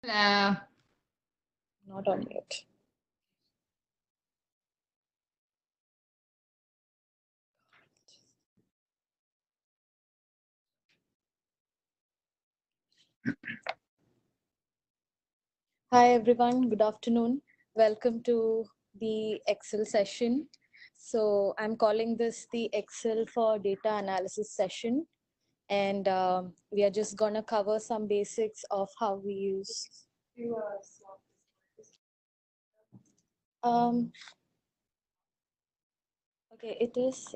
Hello. Not on mute. Hi everyone, good afternoon. Welcome to the Excel session. So I'm calling this the Excel for data analysis session. And we are just gonna cover some basics of how we use. Um, okay, it is,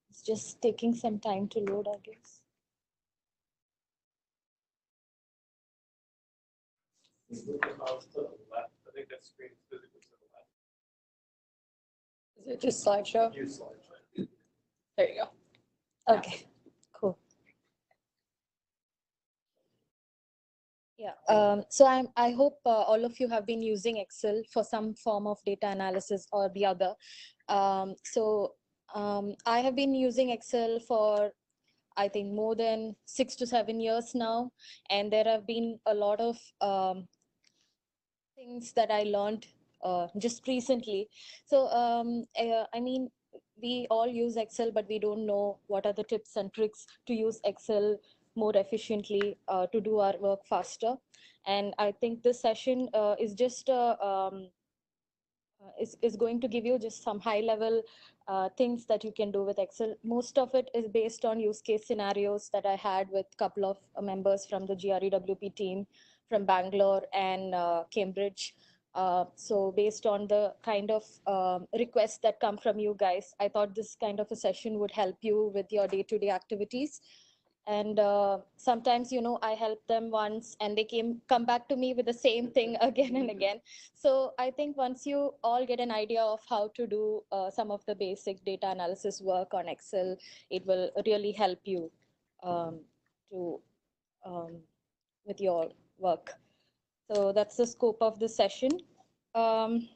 it's just taking some time to load, I guess. Move the mouse to the left. I think that screen is physically to the left. Is it just slideshow? Use slideshow. There you go. Okay, cool. Yeah, so I hope all of you have been using Excel for some form of data analysis or the other. I have been using Excel for, I think, more than 6 to 7 years now, and there have been a lot of things that I learned just recently. I mean, we all use Excel, but we don't know what are the tips and tricks to use Excel more efficiently to do our work faster. And I think this session is just is going to give you just some high level things that you can do with Excel. Most of it is based on use case scenarios that I had with a couple of members from the GREWP team from Bangalore and Cambridge. So based on the kind of requests that come from you guys, I thought this kind of a session would help you with your day-to-day activities. And sometimes, you know, I help them once and they come back to me with the same thing again and again. So I think once you all get an idea of how to do some of the basic data analysis work on Excel, it will really help you um, to with your work. So that's the scope of the session. Um,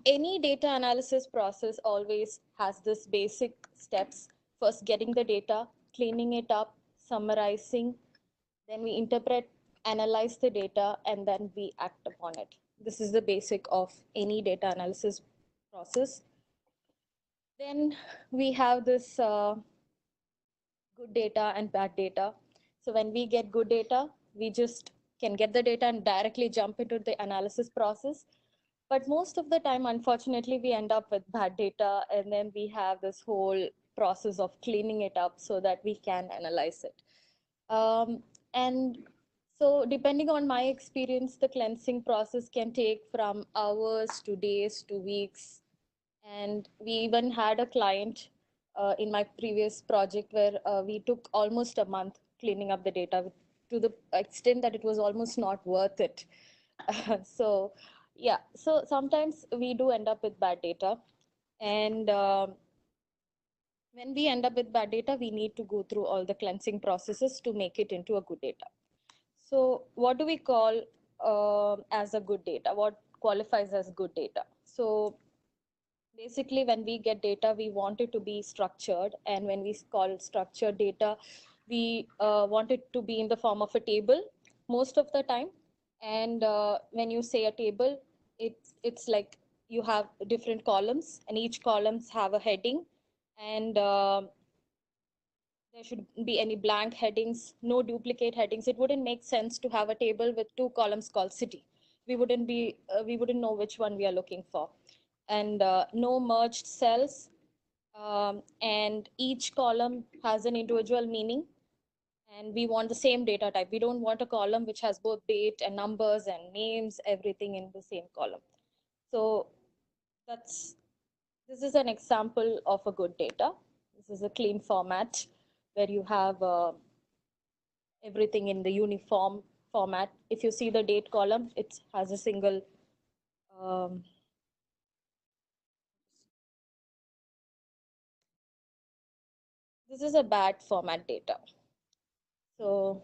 any data analysis process always has this basic steps. First, getting the data, cleaning it up, summarizing, then we interpret, analyze the data, and then we act upon it. This is the basic of any data analysis process. Then we have this good data and bad data. So when we get good data, we just can get the data and directly jump into the analysis process. But most of the time, unfortunately, we end up with bad data, and then we have this whole process of cleaning it up so that we can analyze it. And so depending on my experience, the cleansing process can take from hours to days to weeks. And we even had a client in my previous project where we took almost a month cleaning up the data to the extent that it was almost not worth it. So yeah, so sometimes we do end up with bad data. And when we end up with bad data, we need to go through all the cleansing processes to make it into a good data. So what do we call as a good data? What qualifies as good data? So basically, when we get data, we want it to be structured. And when we call structured data, we want it to be in the form of a table most of the time. And when you say a table, it's like you have different columns, and each columns have a heading. And there should be any blank headings, no duplicate headings. It wouldn't make sense to have a table with two columns called city. We wouldn't know which one we are looking for. And no merged cells. And each column has an individual meaning. And we want the same data type. We don't want a column which has both date and numbers and names, everything in the same column. So this is an example of a good data. This is a clean format where you have everything in the uniform format. If you see the date column, it has a single this is a bad format data. So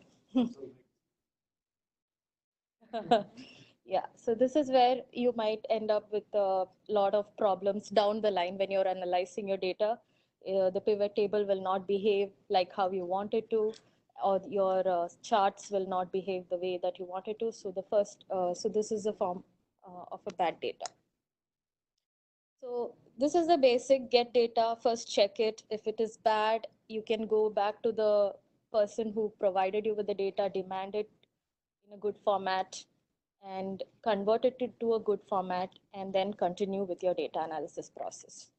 yeah, so this is where you might end up with a lot of problems down the line when you're analyzing your data. The pivot table will not behave like how you want it to, or your charts will not behave the way that you wanted to. So so this is a form of a bad data. So this is the basic get data. First check it. If it is bad, you can go back to the person who provided you with the data, demand it in a good format, and convert it to a good format, and then continue with your data analysis process.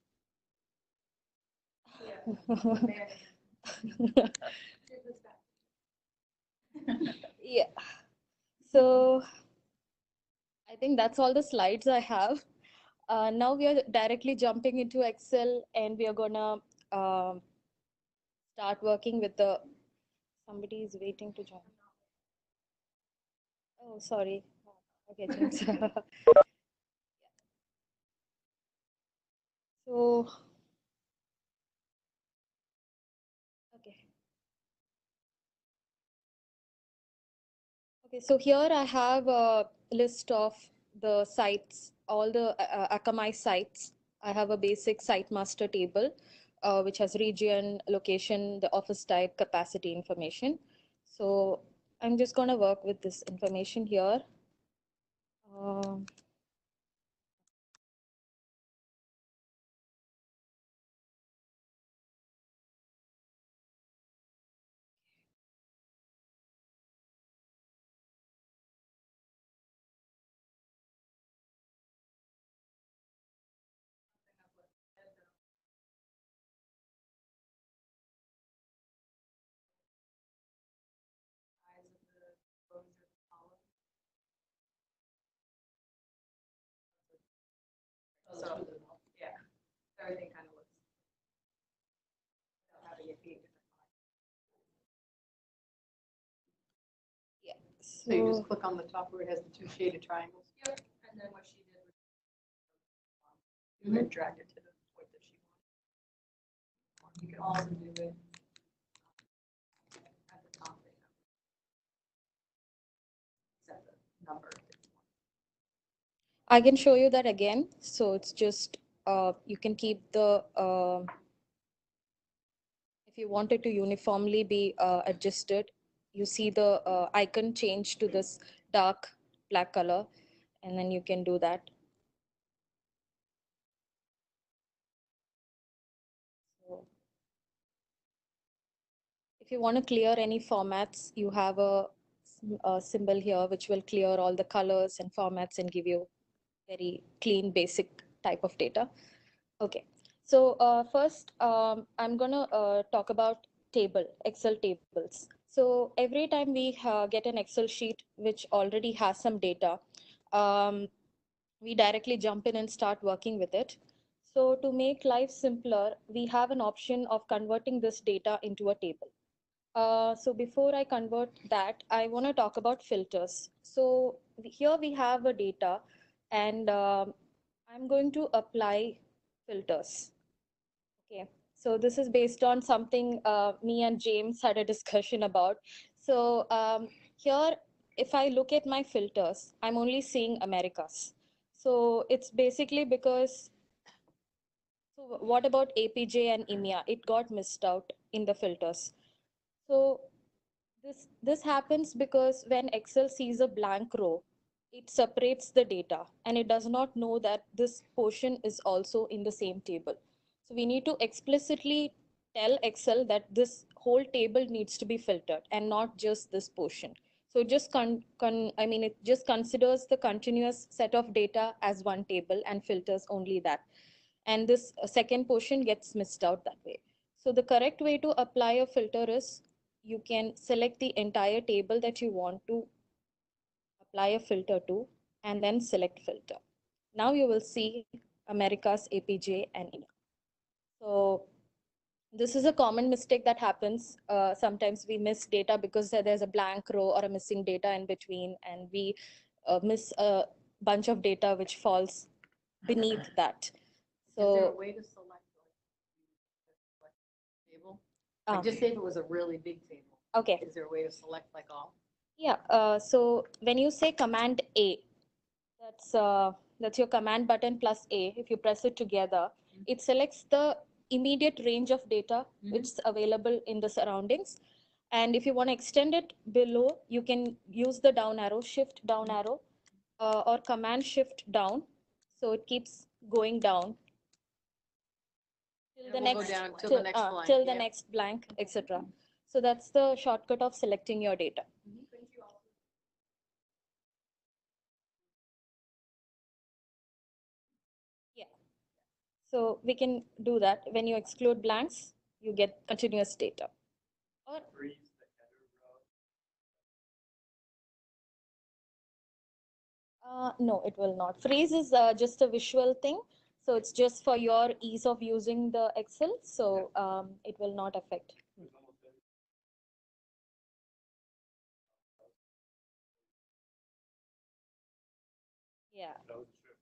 Yeah. So I think that's all the slides I have. Now we are directly jumping into Excel, and we are gonna start working with the. Somebody is waiting to join. Oh, sorry. Okay, thanks. So, okay. Okay, so here I have a list of the sites, all the Akamai sites. I have a basic site master table, which has region, location, the office type, capacity information. So I'm just going to work with this information here. Um, So, yeah, everything kind of looks, without having it be a different color. yeah. So you just click on the top where it has the two shaded triangles, Yep, and then what she did was, and then drag it to the point that she wanted. you can also do it at the top right now. Set the number. I can show you that again. So it's just, you can keep the, if you want it to uniformly be adjusted, you see the icon change to this dark black color, and then you can do that. So if you want to clear any formats, you have a symbol here which will clear all the colors and formats and give you very clean, basic type of data. Okay, so first I'm gonna talk about Excel tables. So every time we get an Excel sheet which already has some data, we directly jump in and start working with it. So to make life simpler, we have an option of converting this data into a table. So before I convert that, I want to talk about filters. So here we have a data, and I'm going to apply filters. Okay, so this is based on something me and James had a discussion about. So here, if I look at my filters, I'm only seeing Americas. So it's basically because, so what about APJ and EMEA? It got missed out in the filters. So this happens because when Excel sees a blank row, it separates the data and it does not know that this portion is also in the same table. So we need to explicitly tell Excel that this whole table needs to be filtered and not just this portion. So it just it just considers the continuous set of data as one table and filters only that. And this second portion gets missed out that way. So the correct way to apply a filter is you can select the entire table that you want to apply a filter to, and then select filter. Now you will see Americas, APJ, and EMEA. So this is a common mistake that happens. Sometimes we miss data because there's a blank row or a missing data in between, and we miss a bunch of data which falls beneath that. Is there a So way to select table? Like just say if it was a really big table, okay. is there a way to select like all? Yeah, so when you say Command A, that's your command button plus A. If you press it together, it selects the immediate range of data which is available in the surroundings. And if you want to extend it below, you can use the down arrow, shift down arrow, or command shift down. So it keeps going down till And the we'll go next, down till the next line, till the yeah. next blank, etc. So that's the shortcut of selecting your data. Couldn't you also Yeah. So we can do that. When you exclude blanks, you get continuous data. Or Freeze the header row. no, it will not. Freeze is just a visual thing. So it's just for your ease of using the Excel. So it will not affect. It's almost every- Yeah. That was true.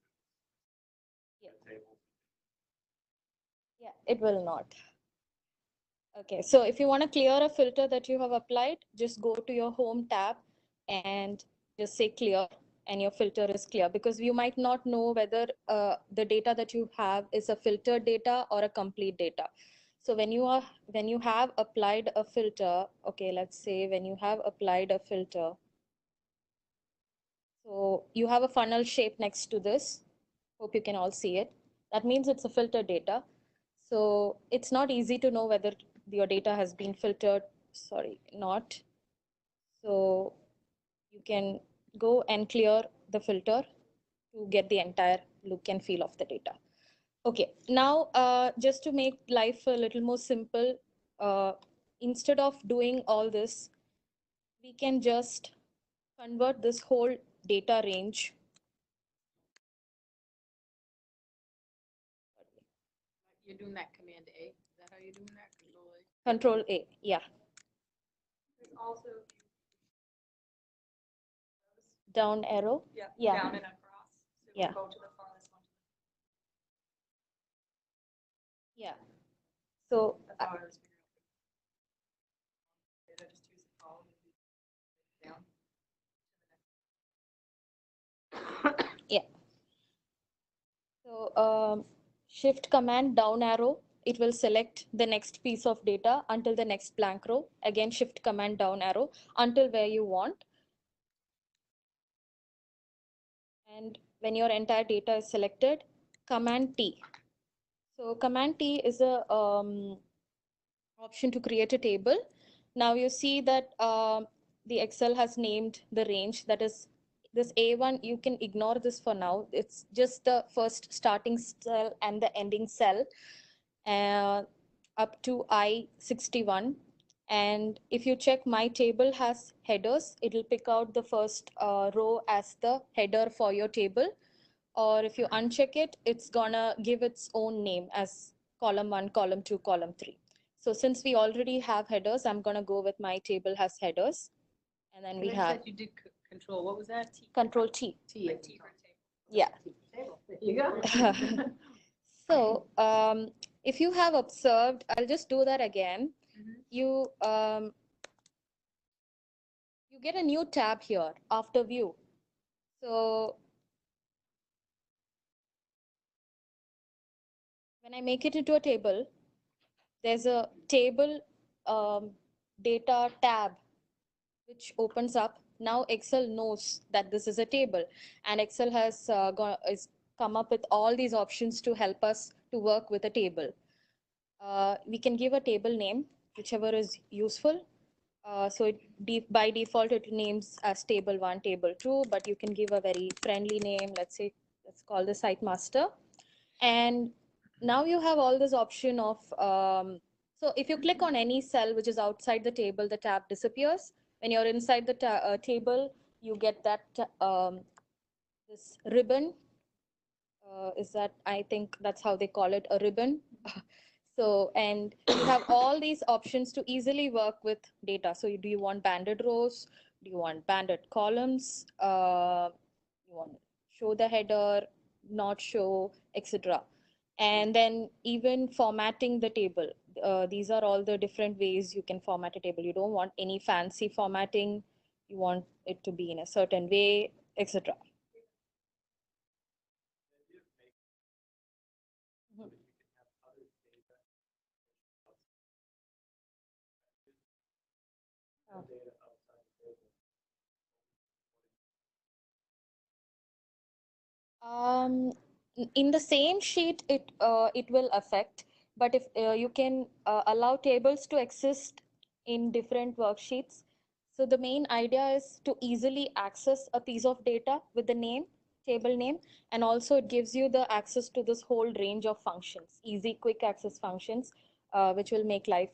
Yeah. Tables. Yeah, it will not. Okay, so if you want to clear a filter that you have applied, just go to your home tab and just say clear, and your filter is clear, because you might not know whether the data that you have is a filtered data or a complete data. So when you have applied a filter, okay, let's say when you have applied a filter, so you have a funnel shape next to this. Hope you can all see it. That means it's a filtered data. So it's not easy to know whether your data has been filtered, sorry, not. So you can go and clear the filter to get the entire look and feel of the data. Okay, now just to make life a little more simple, instead of doing all this, we can just convert this whole data range. You're doing that Command A, is that how you're doing that? Control A? Control A, yeah, there's also down arrow. yeah, Yeah. down and across. So Yeah. we'll go to the farthest one. Yeah. So That's how I was figuring out. Data, just choose the column and do down. yeah. So shift command down arrow, it will select the next piece of data until the next blank row. Again, shift command down arrow until where you want. And when your entire data is selected, command T. So command T is a option to create a table. Now you see that the Excel has named the range, that is this A1. You can ignore this for now. It's just the first starting cell and the ending cell up to I61. And if you check my table has headers, it'll pick out the first row as the header for your table. Or if you uncheck it, it's gonna give its own name as column 1, column 2, column 3. So since we already have headers, I'm gonna go with my table has headers. And then we You have said you did control, what was that? control T. T. Like T for table. Yeah. Table. There you go. So if you have observed, I'll just do that again. You you get a new tab here after view. So when I make it into a table, there's a table data tab which opens up. Now Excel knows that this is a table, and Excel has come up with all these options to help us to work with a table. We can give a table name, whichever is useful. So by default, it names as table 1, table 2, but you can give a very friendly name. Let's say, let's call the site master. And now you have all this option of, so if you click on any cell which is outside the table, the tab disappears. When you're inside the table, you get that this ribbon. Is that, I think that's how they call it, a ribbon. So, and you have all these options to easily work with data. So do you want banded rows? Do you want banded columns? You want to show the header, not show, etc. And then even formatting the table. These are all the different ways you can format a table. You don't want any fancy formatting. You want it to be in a certain way, etc. In the same sheet, it will affect, but if you can allow tables to exist in different worksheets. So the main idea is to easily access a piece of data with the name, table name, and also it gives you the access to this whole range of functions, easy, quick access functions, which will make life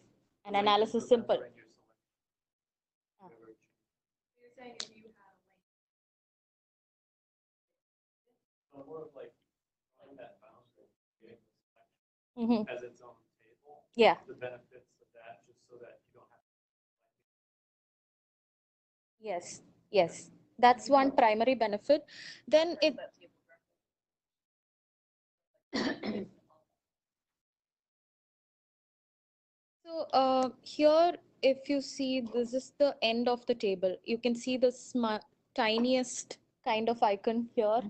and analysis simple. So you're saying if you had a link, So more of like drawing that boundary, creating the selection Mhm. as its own table, Yeah. the benefits of that, just so that you don't have to. Yes, yes. That's one primary benefit. Then it, That table directly. so here, if you see, this is the end of the table. You can see the tiniest kind of icon here,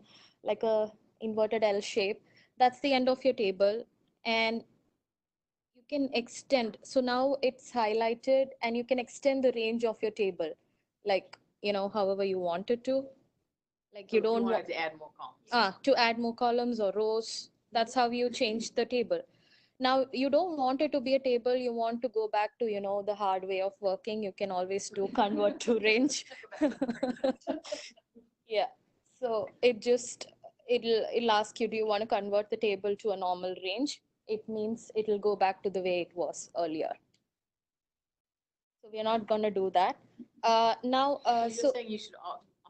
like a inverted L shape. That's the end of your table. And you can extend. So now it's highlighted and you can extend the range of your table, like, however you want it to. Like you don't wanted to add more columns. to add more columns or rows. That's how you change the table. Now you don't want it to be a table, you want to go back to, the hard way of working. You can always do convert to range. Yeah. So it'll ask you, do you want to convert the table to a normal range? It means it'll go back to the way it was earlier. So we're not gonna do that. Now, You're so saying you should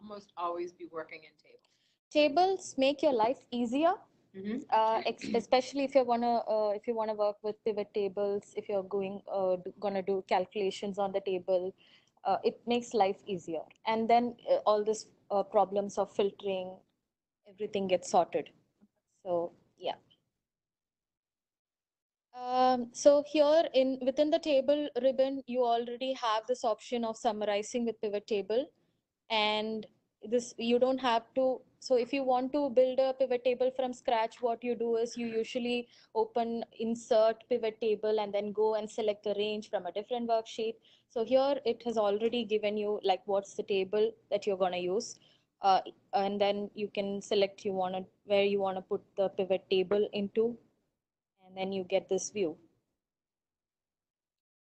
almost always be working in tables. tables make your life easier. Mhm. Especially if you wanna work with pivot tables, if you're gonna do calculations on the table, it makes life easier. And then all this problems of filtering, everything gets sorted. So yeah. So here within the table ribbon, you already have this option of summarizing with pivot table, and this you don't have to. So if you want to build a pivot table from scratch, what you do is you usually open insert pivot table and then go and select a range from a different worksheet. So here it has already given you like what's the table that you're going to use, and then you can select where you want to put the pivot table into, and then you get this view.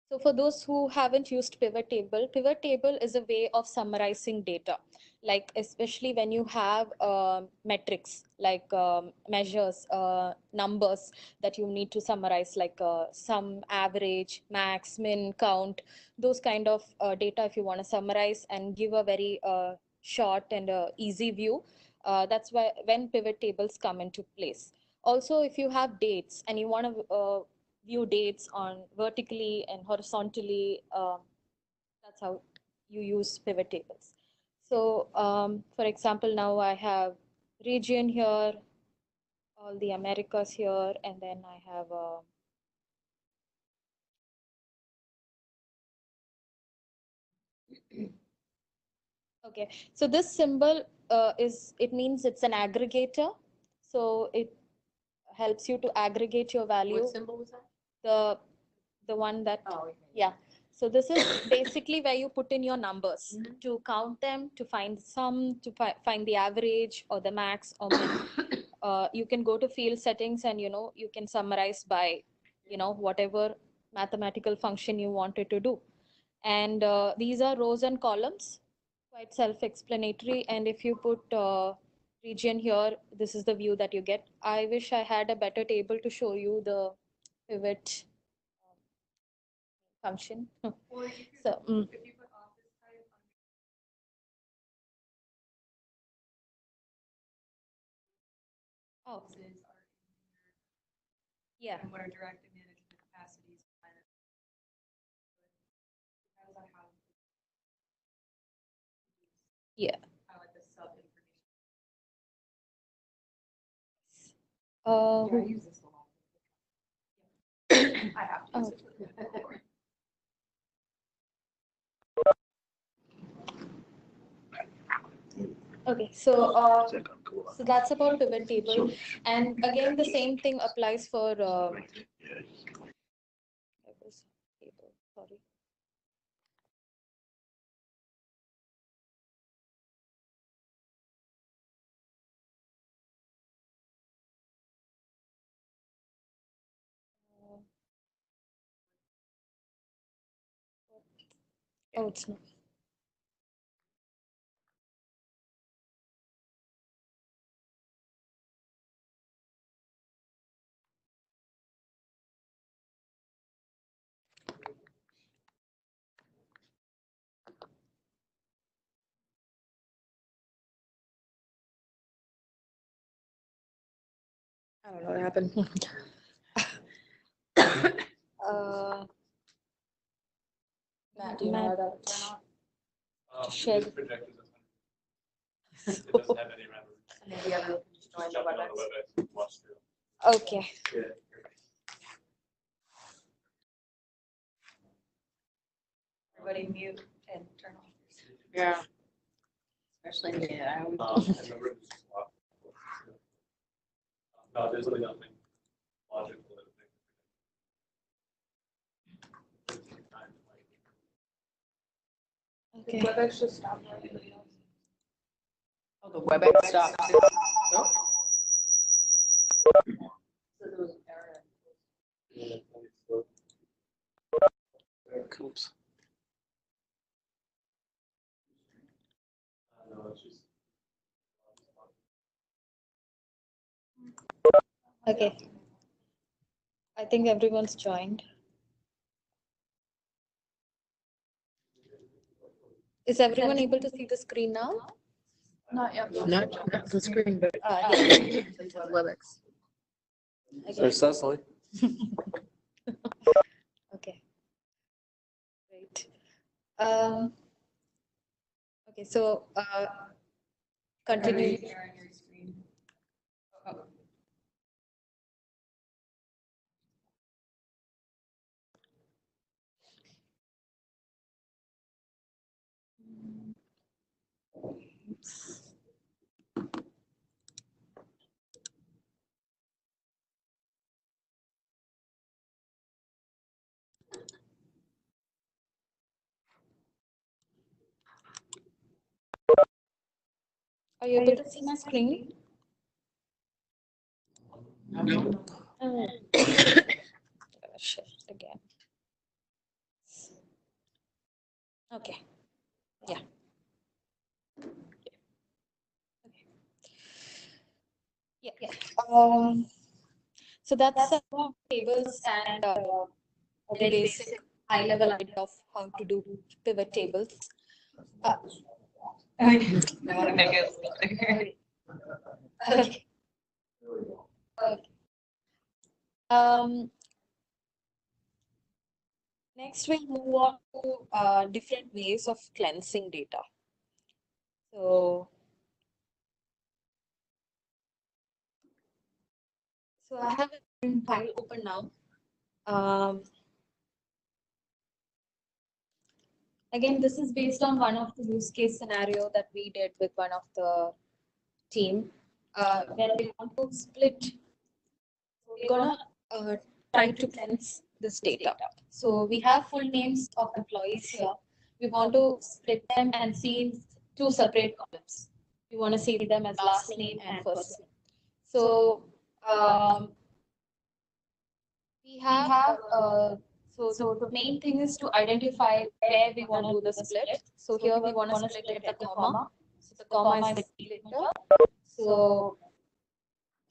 So for those who haven't used pivot table is a way of summarizing data, like especially when you have metrics like measures, numbers that you need to summarize, like sum, average, max, min, count, those kind of data. If you want to summarize and give a very short and easy view, that's why when pivot tables come into place. Also, if you have dates and you want to view dates on vertically and horizontally, that's how you use pivot tables. So for example, now I have region here, all the Americas here, and then I have okay, so this symbol it means it's an aggregator. So it helps you to aggregate your value. What symbol was that? The one that, Oh, okay. yeah. So this is basically where you put in your numbers Mhm. to count them, to find the sum, to find the average or the max or min. You can go to field settings and you can summarize by whatever mathematical function you wanted to do. And these are rows and columns, quite self-explanatory. And if you put region here, this is the view that you get. I wish I had a better table to show you the pivot function. or you could, So if you put office type on oh offices are in here, yeah, and what are directed management capacities. Depends on how. yeah. I like the sub information. Yeah, I use this a lot. I have to use it. Okay, so that's about pivot table, and again the same thing applies for sorry. Oh, it's not. I don't know what happened. Matt, do you know how to turn on? Share This the- projector doesn't, it doesn't have any memory. Maybe everyone can just join Just the jump in on WebEx. the WebEx and watch through. Okay. Yeah. Everybody mute and turn off. Yeah. Especially me, I always. And the room is just locked. No, there's really nothing logical that Okay. WebEx just stopped for everybody else. Oh, the WebEx stopped too. Oh, So there was an error. Oops. No, it's just. Okay. I think everyone's joined. Is everyone able to see the screen now? Not yet. not the screen, but Yeah. it's WebEx. Okay. Cecily. Okay. Great. Okay, so continue. Share on your screen. Oh, Are you able to see my screen? Oh. Shift again. Okay. Yeah. Okay. Yeah. So that's tables and a very basic high level idea of how to do pivot tables. I want to make it bigger. Okay. Okay. Next, we'll move on to different ways of cleansing data. So I have a file open now. Again, this is based on one of the use case scenario that we did with one of the team, where we want to split. We're gonna try to cleanse this data. So we have full names of employees here. We want to split them and see in two separate columns. We want to see them as last name and first name. So we have so the main thing is to identify where we want to do the split. So here we want to split it at the comma. So the comma is the delimiter. So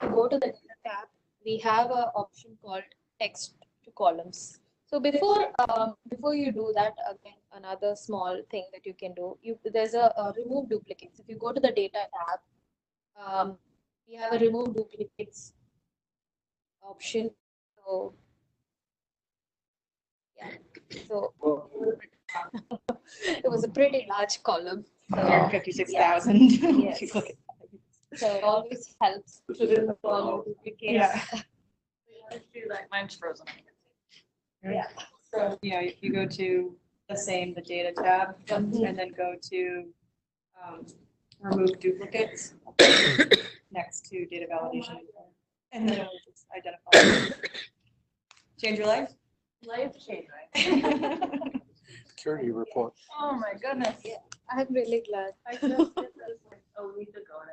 to go to the data tab, we have an option called text to columns. So before you do that, again, another small thing that you can do, there's a remove duplicates. If you go to the data tab, we have a remove duplicates option. So yeah, so it was a pretty large column. So 56,000. Yes. So it always helps to remove all the duplicates. Yeah. Let's do that. Mine's frozen. Yeah. So, yeah, if you go to the data tab, and then go to remove duplicates next to data validation. And then it'll just identify. Change your life? Life changing. Security report. Oh my goodness. I'm really glad. I just did this like a week ago and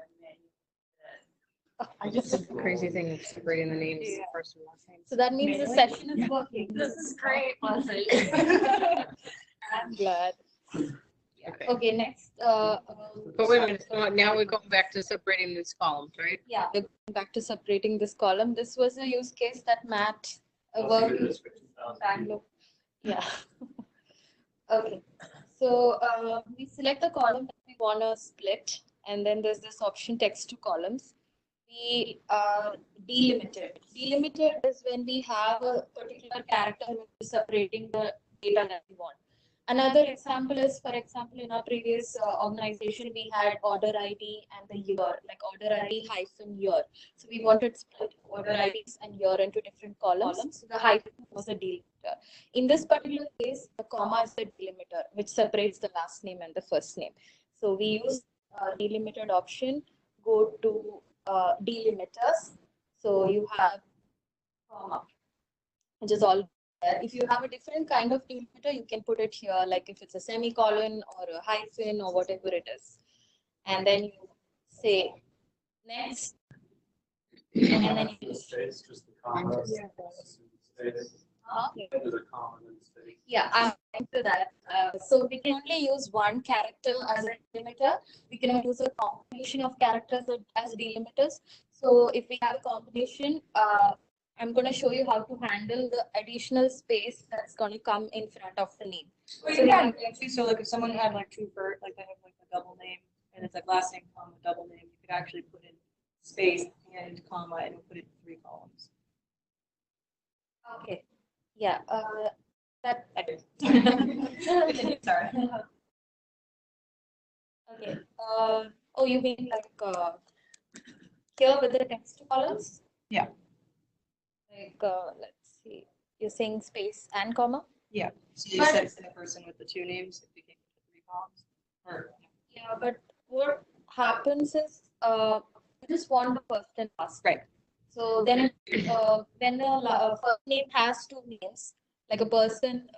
I just did the crazy thing of separating the names, Yeah. first and last name. So that means the session is working. this is great, Leslie. I'm glad. Okay, next, But wait a minute, so now we're going back to separating these columns, right? yeah, we're going back to separating this column. This was a use case that Matt I'll worked see in this for 2000. Bangalore. Yeah. Okay. So we select the column that we want to split, and then there's this option text to columns. We delimited. Delimited is when we have a particular character which is separating the data that we want. Another example is, for example, in our previous organization, we had order ID and the year, like order ID hyphen year. So we wanted to split order IDs and year into different columns. So the hyphen was a delimiter. In this particular case, the comma is the delimiter, which separates the last name and the first name. So we use delimited option, go to delimiters. So you have comma, which is all there. If you have a different kind of delimiter, you can put it here, like if it's a semicolon or a hyphen or whatever it is. And then you say next, and then you Space, just the comma. Yeah. Space. There's a comma and space. yeah, I'm into that. So we can only use one character as a delimiter. We cannot use a combination of characters as delimiters. So if we have a combination, I'm going to show you how to handle the additional space that's going to come in front of the name. Well, So you we can have- actually, so like if someone had like two for, like they have like a double name and it's like last name, comma, double name, you could actually put in space and comma and it'll put it in 3 columns. Okay. Yeah. That. Sorry. Okay. Oh, you mean like here with the text columns? Yeah. Like let's see. You're saying space and comma? So you said the person with the 2 names, it became 3 columns. Or, Yeah, but what happens is you just want the first and last. Right. So then when the first name has 2 names, like a person,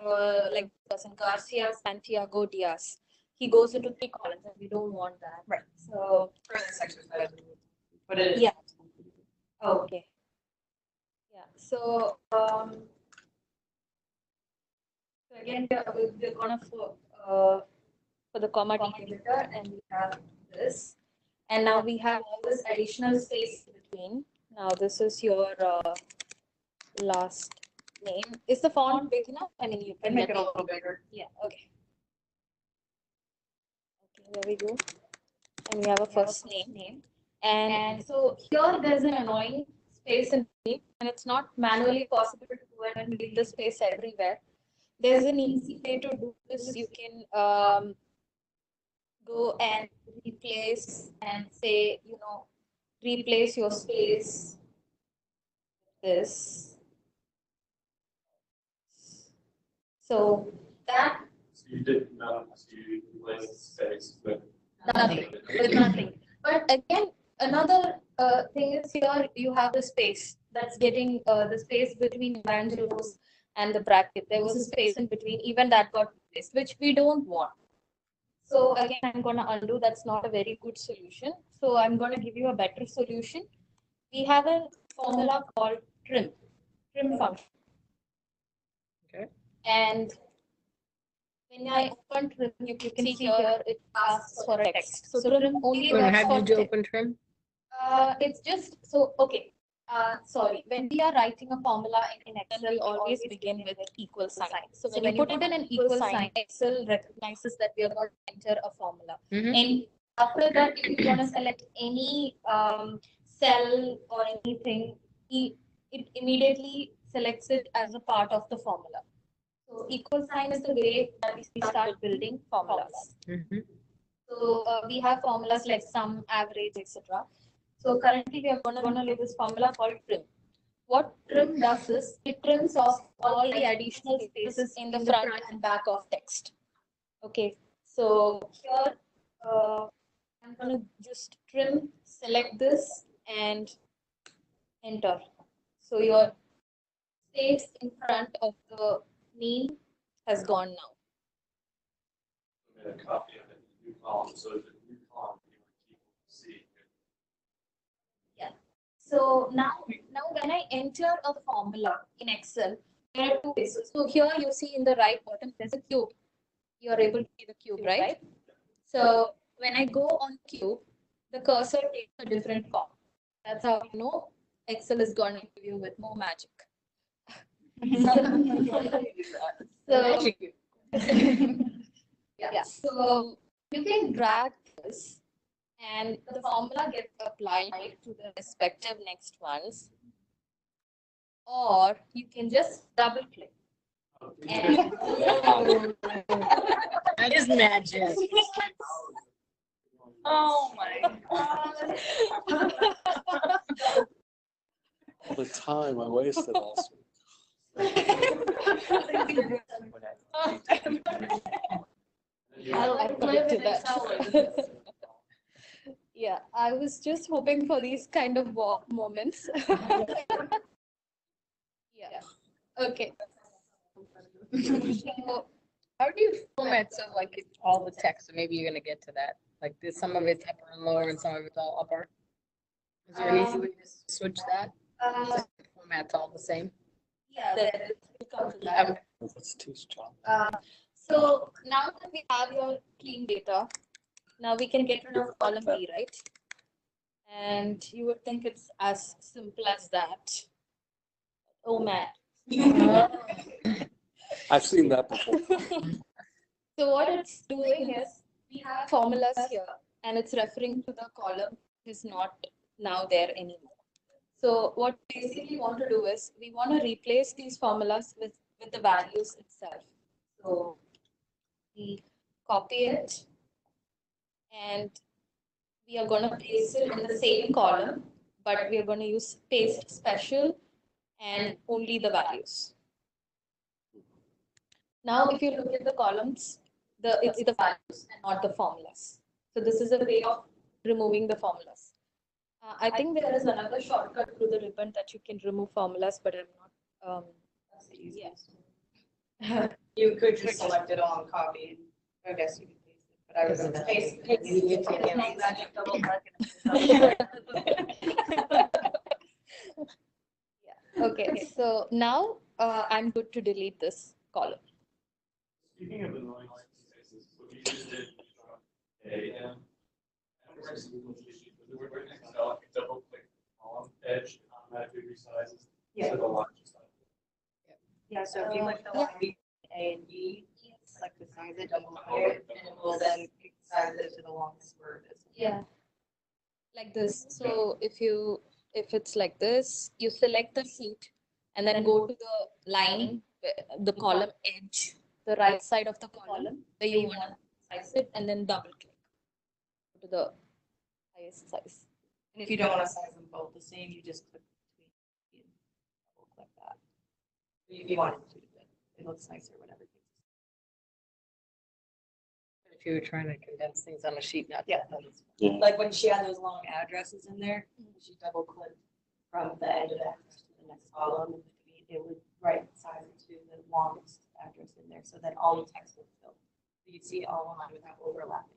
like person Garcia Santiago Diaz, he goes into 3 columns, and we don't want that. Right. So for this exercise, put it in. Yeah. okay. Yeah. So so again, we're gonna for the comma delimiter, and we have this, and now we have all this additional space in between. Now this is your last name. Is the font big enough? I mean, you And can make get it a little bigger. Yeah. Okay. Okay. There we go. And we have a first name. And so here there's an annoying space in between, and it's not manually possible to do it and leave the space everywhere. There's an easy way to do this. You can go and replace and say, replace your space with this. So that So you did not, so you replaced space with. nothing. But again, another thing is here you have the space that's getting the space between evangelos and the bracket. There was a space in between, even that got replaced, which we don't want. So again, I'm going to undo. That's not a very good solution. So I'm going to give you a better solution. We have a formula called trim function. Okay. And when I open trim, you can see here it asks for a text. So trim only Well, works how for did you text. open trim? It's just so okay. Sorry, when we are writing a formula in Excel, we always begin with equal sign. So when you put in an equal sign, Excel recognizes that we are going to enter a formula. Mhm. And after that, if you want to select any cell or anything, it immediately selects it as a part of the formula. So equal sign is the way that we start building formulas. Mhm. So we have formulas like sum, average, etc. So currently we are going to leave this formula called trim. What trim does is it trims off all the additional spaces in the front and back of text. Okay, so here I'm going to just trim, select this and enter. So your space in front of the name has gone now. Made a copy of it, new column, so the new column, you would keep seeing it. So now when I enter a formula in Excel, there are 2 places. So here you see in the right bottom, there's a cube. you're able to see the cube, right? So when I go on cube, the cursor takes a different form. That's how you know Excel is going to give you with more magic. So, yeah, so you can drag this and the formula gets applied to the respective next ones, or you can just double click. And That is magic. Oh my God. All the time I wasted also. I'll play to that. Yeah, I was just hoping for these kind of moments. Yeah. Okay. So, How do you format so like it's all the text? So maybe you're gonna get to that. Like there's some of it's upper and lower and some of it's all upper. Is there an easy way to switch that? So the format's all the same. yeah, there is. We'll come to that. Okay. That's too strong. So now that we have your clean data, now we can get rid of column B, right? And you would think it's as simple as that. Oh man. I've seen that before. So what it's doing is we have formulas here and it's referring to the column is not now there anymore. So what we basically want to do is we want to replace these formulas with the values itself. So we copy it and we are going to place it in the same column, but we are going to use paste special and only the values. Now, if you look at the columns, it's the values and not the formulas. So this is a way of removing the formulas. I think there is another shortcut through the ribbon that you can remove formulas, but I'm not. That's the easiest. You could just select it all and copy. I guess you could paste it, but I was gonna paste. Yeah. Okay. So now I'm good to delete this column. Speaking of annoying spaces, what you just did, AM, double click on edge, automatically resizes. Yeah. So the line just like. Yeah, so if you click the line A and B, select the size it, double click, and it will then size it to the longest word. Yeah. Like this. So if it's like this, you select the sheet and then go to the line, the column edge, the right side of the column where you want to size it, and then double click to the highest size. And if you don't want to size them both the same, you just click between and double click that. If you wanted to, but it looks nicer, whatever. If you were trying to condense things on a sheet, not. Yeah. Yeah. Like when she had those long addresses in there, she double clicked from the end of the address to the next column in between. It would right size it to the longest address in there, so that all the text would fill. So you'd see it all online without overlapping.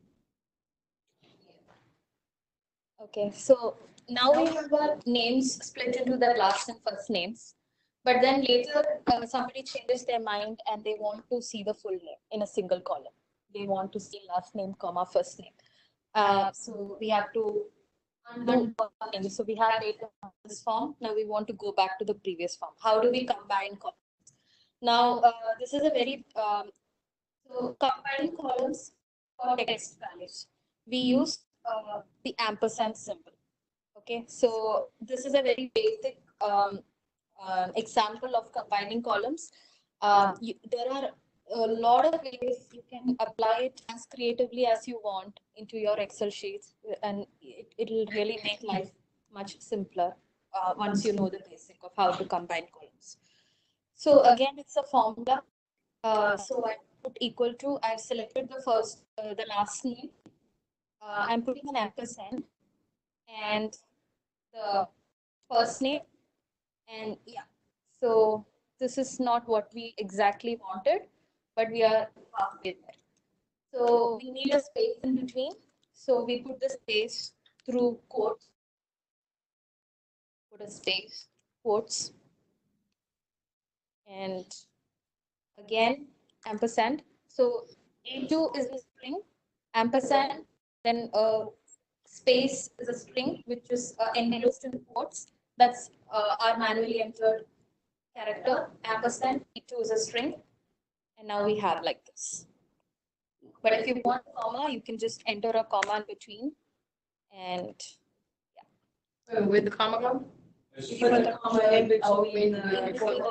Okay, so now we have our names split into the last and first names. But then later, somebody changes their mind and they want to see the full name in a single column. They want to see last name, comma, first name. So we have to undo one name. So we have data on this form. Now we want to go back to the previous form. How do we combine columns? Now, this is a very, so combining columns for text values. We use the ampersand symbol. Okay, so this is a very basic example of combining columns. There are a lot of ways you can apply it as creatively as you want into your Excel sheets, and it'll really make life much simpler once you know the basic of how to combine columns. So again, it's a formula. So I put equal to, I've selected the last name. I'm putting an ampersand and the first name, and yeah, so this is not what we exactly wanted, but we are halfway there. So we need a space in between, so we put the space through quotes, put a space, quotes, and again ampersand. So A2 is a string, ampersand, then space is a string which is enclosed in quotes. That's our manually entered character. Ampersand, A2 is a string, and now we have like this. But if you want a comma, you can just enter a comma in between, and With the comma go? If you put the comma in between in the, between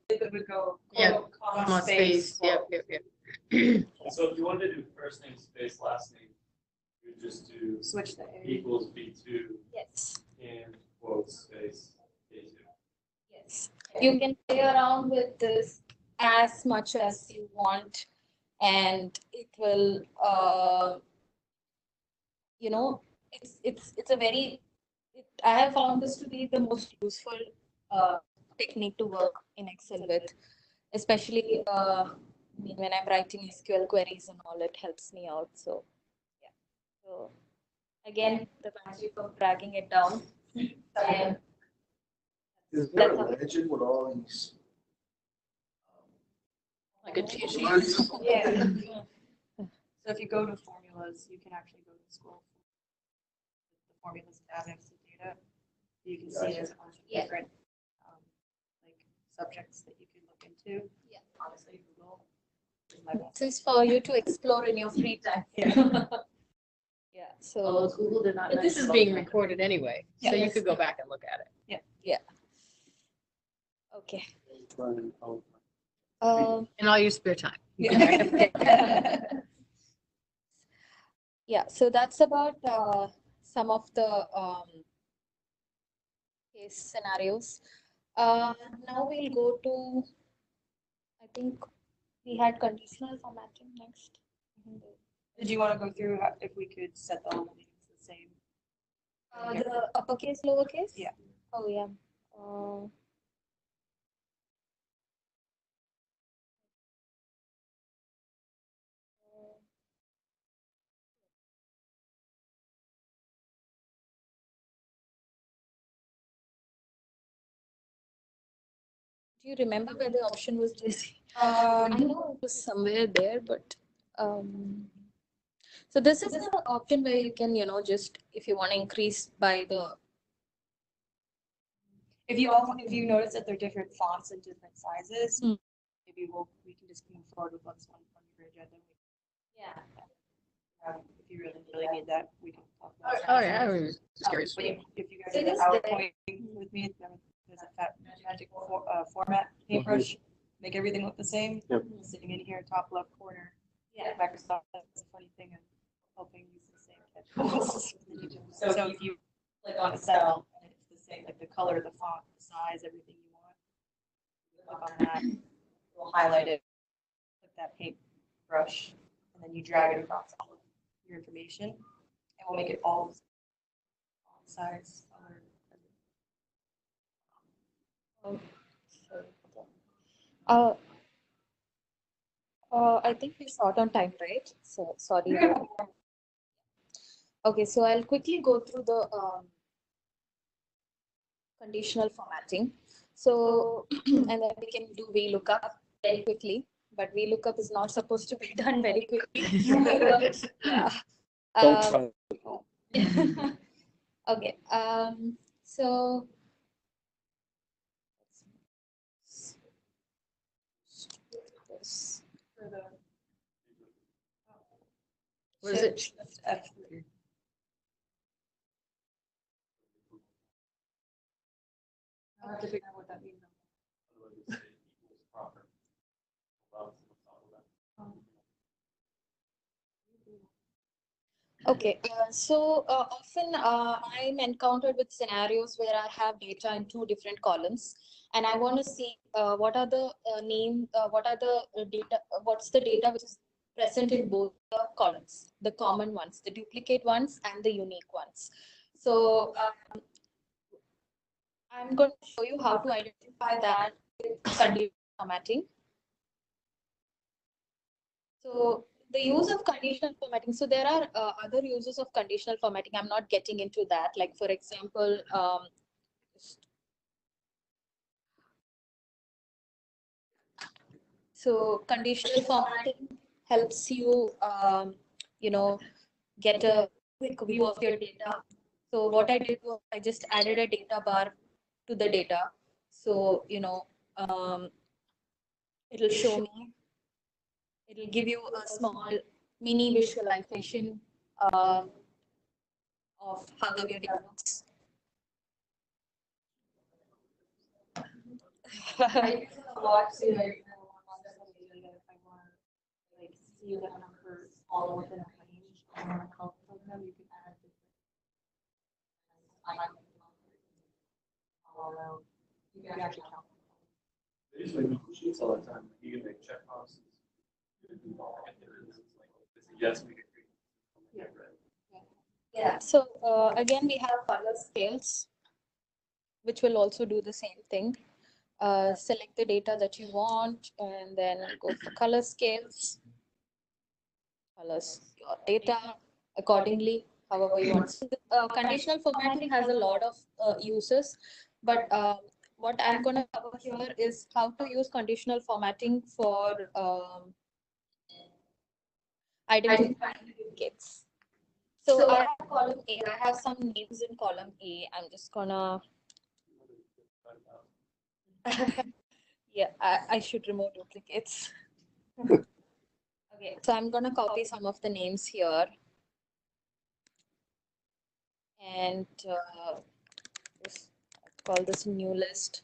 it would go. Yeah, Comma comma space, yep, yep, yep. So if you wanted to do first name space last name, you would just do Switch the A. equals B2 yes, and quote space A2. yes, you can play around with this as much as you want, and it will, it's a very, I have found this to be the most useful technique to work in Excel with, especially when I'm writing SQL queries and all, it helps me out. So, yeah. So, again, the magic of dragging it down. And Is there a That's all. legend with all these? Like a cheat sheet. lines? Yeah. So if you go to formulas, you can actually go to scroll the formulas tab next to data. You can see there's a bunch of Yeah. different like subjects that you can look into. Yeah. Honestly, Google is my best. this is for you to explore in your free time. Yeah. Yeah. Although So, Google did not. But this is being recorded anyway, so you Yes. could go back and look at it. okay. Trying out. In all your spare time. You can Yeah, so that's about some of the case scenarios. Now we'll go to, I think we had conditional formatting next. Did you want to go through if we could set the whole names the same? The uppercase, lowercase? Yeah. Oh, yeah. Uh, do you remember where the option was, Jesse? I know it was somewhere there, but so this is the option where you can, just if you want to increase by the if you notice that they're different fonts and different sizes, Mm. maybe we can just move forward with what's on your agenda. If you really need that, we can talk about it. Oh, yeah, I was curious. But if you guys It have is a there. PowerPoint with me, then there's a fat magic format paintbrush, make everything look the same. Yep. Sitting in here, top left corner. Yeah. Microsoft, that's a funny thing, and helping use the same catch. So if you click on a cell, and it's the same, like the color, the font, the size, everything you want. You click on that, we'll highlight it, click that paintbrush, and then you drag it across all of your information, and we'll make it all size, color. Uh, I think we're short on time, right? So sorry. Okay, so I'll quickly go through the conditional formatting. So, and then we can do VLOOKUP very quickly, but VLOOKUP is not supposed to be done very quickly. Yeah. Don't try it at home. Okay, so For the. What is it? Shift F3. I have to figure out what that means. Otherwise, you say equals proper. Allows them to talk about it. okay, so often I'm encountered with scenarios where I have data in two different columns, and I want to see what are the data, what's the data which is present in both the columns, the common ones, the duplicate ones, and the unique ones. So I'm going to show you how to identify that with conditional formatting. So the use of conditional formatting. So there are other uses of conditional formatting. I'm not getting into that. Like for example, so conditional formatting helps you, get a quick view of your data. So what I did was I just added a data bar to the data. So, it'll show me, it'll give you a small mini visualization of how the data looks. I use it a lot to like, if I want to like see the numbers all within a range, I want to count them, you can add different. I like all around. You can actually count. They usually make sheets all the time. You can make check boxes. It's like, it's a yes, we agree. Yeah. Yeah. So again, we have color scales, which will also do the same thing. Select the data that you want and then go for color scales. Colors your data accordingly, however you want. So, conditional formatting has a lot of uses, but what I'm going to cover here is how to use conditional formatting for identifying duplicates. So I have column A. I have some names in column A. I'm just gonna. Yeah, I should remove duplicates. Okay, so I'm gonna copy some of the names here. And call this new list.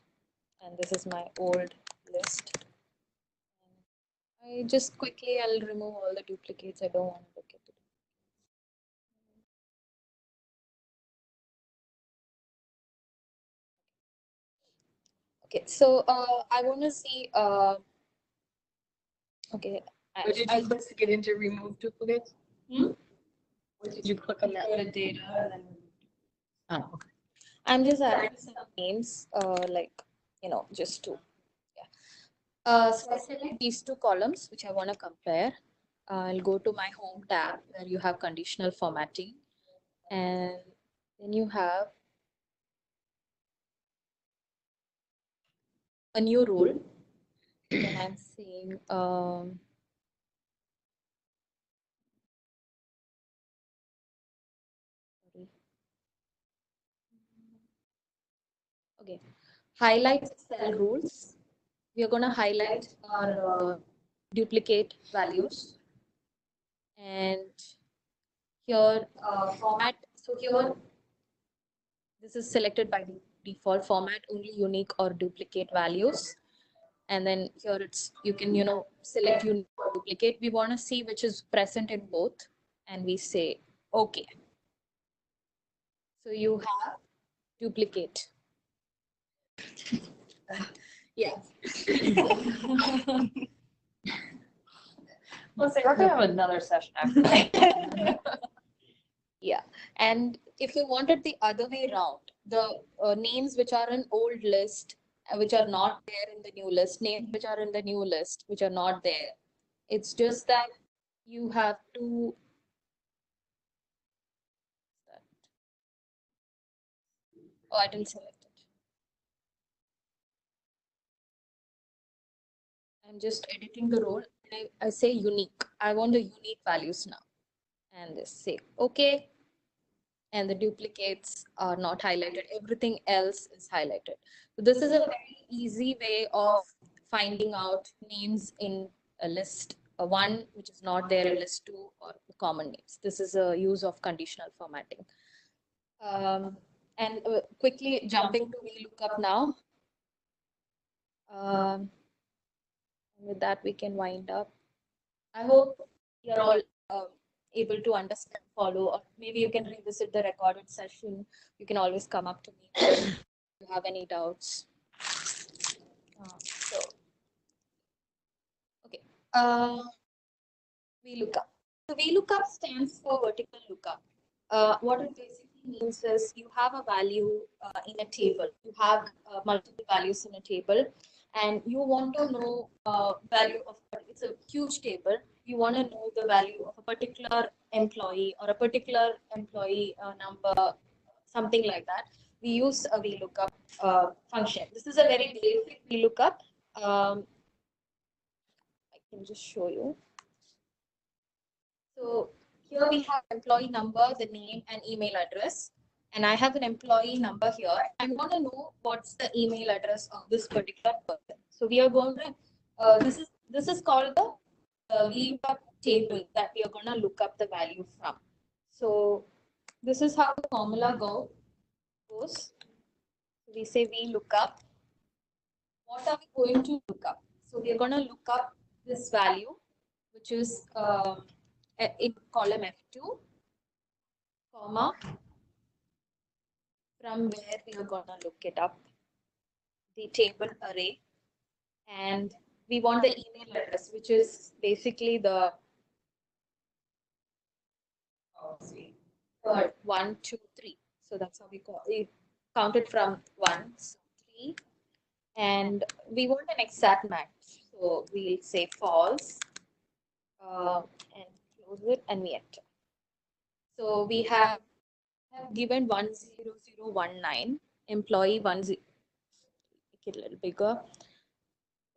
And this is my old list. I just quickly, I'll remove all the duplicates. I don't want to look at it. Okay, so I want to see, okay. What did you click to get into remove duplicates? What did you click on that? Go to data and then. Oh, okay. I'm just adding some names, like, just to, yeah. So I select these two columns, which I want to compare. I'll go to my home tab where you have conditional formatting. And then you have a new rule. And I'm saying, okay, highlight cell rules. We are going to highlight our duplicate values. And here, format. So here, this is selected by default format, only unique or duplicate values. And then here it's, you can, select unique or duplicate. We want to see which is present in both. And we say, okay. So you have duplicate. Yeah. We're gonna have another session after that. Yeah. And if you wanted the other way around, the names which are in old list, which are not there in the new list, names which are in the new list, which are not there. It's just that you have to. Oh, I didn't select it. I'm just editing the role. I say unique. I want the unique values now. And just say okay. And the duplicates are not highlighted. Everything else is highlighted. So this is a very easy way of finding out names in a list, one which is not there in list two, or common names. This is a use of conditional formatting. And quickly jumping to VLOOKUP now. With that, we can wind up. I hope you're all able to understand, follow, or maybe you can revisit the recorded session. You can always come up to me if you have any doubts. So, okay. VLOOKUP. So VLOOKUP stands for vertical lookup. What it basically means is you have a value in a table. You have multiple values in a table, and you want to know value of, it's a huge table. You want to know the value of a particular employee or a particular employee number, something like that. We use a VLOOKUP function. This is a very basic VLOOKUP. I can just show you. So here we have employee number, the name and email address. And I have an employee number here. I want to know what's the email address of this particular person. So we are going to, this is called the VLOOKUP table that we are going to look up the value from. So this is how the formula goes. We say VLOOKUP. What are we going to look up? So we are going to look up this value, which is in column F2, comma, from where we are going to look it up, the table array. And we want the email address, which is basically the third, 1, 2, 3. So that's how we count it from 1, so 3. And we want an exact match. So we'll say false and close it and we enter. So we have given 10019, employee 10, make it a little bigger.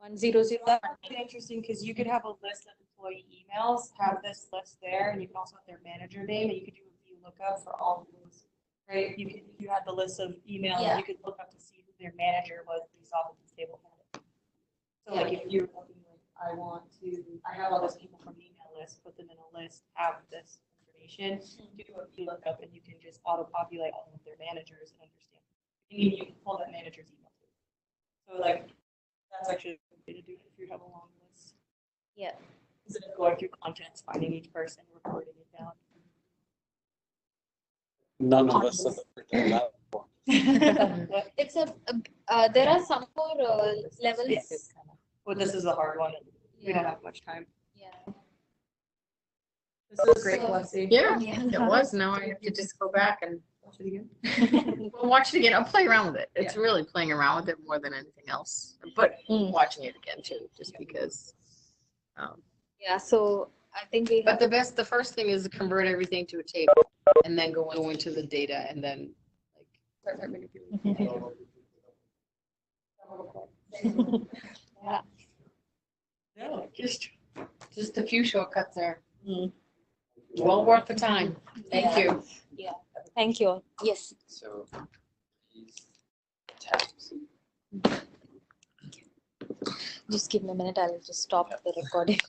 10019. It's interesting because you could have a list of employee emails, have this list there, and you can also have their manager name, and you could do a VLOOKUP for all of those. Right? You had the list of emails, Yeah. you could look up to see who their manager was based off of this table. So like if you're looking like, I have all those people from the email list, put them in a list, have this information, do a VLOOKUP, and you can just auto-populate all of their managers and understand. You can pull that manager's email too. So like, that's actually a good way to do it if you have a long list. Yeah. Instead of going through contents, finding each person, recording it down. None of us have ever done that before. It's there are some more levels. Well, this is a hard one. We don't have much time. Yeah. This is great, Leslie. Yeah, it was. Now I have to just go back and Watch it again. Well, watch it again. I'll play around with it. It's really playing around with it more than anything else. But watching it again too, just because. Yeah, so I think we But have, the first thing is to convert everything to a table and then go into the data and then like start manipulating. No, Just a few shortcuts there. Mm. Well worth the time. Thank you. thank you. Yes. So these tabs. Just give me a minute. I'll just stop the recording.